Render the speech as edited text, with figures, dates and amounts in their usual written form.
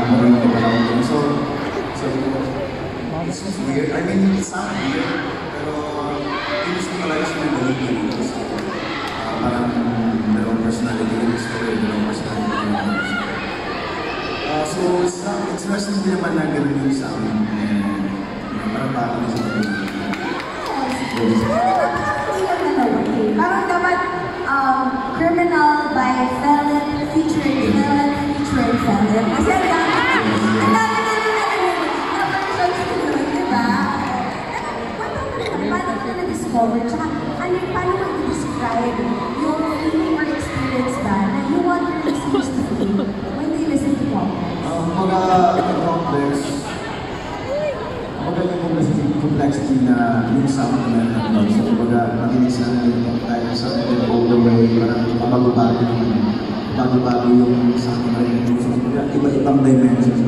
marunong ko pala ako. So, it's just weird. I mean, it sounds weird, pero inis ko talaga siya ng galing dito. So, parang dalawang personality yung story, dalawang personality yung so, it's wrestling din naman na gano'n yung sa amin. And parang bago na sa galing. Parang dapat criminal by felon featuring felon featuring felon. Kasi ang dami na diba? Paano mo na-discover? Tsaka paano mo i-describe yung feeling or experience ba na you want your listeners to feel when they listen to Complex? Complex. Magaling kong kasi yung complexity na yung sound na meron. So, mabilis na yung tayo sa all the way, parang bago-bago yung sound na rin. So, iba-ibang dimensions.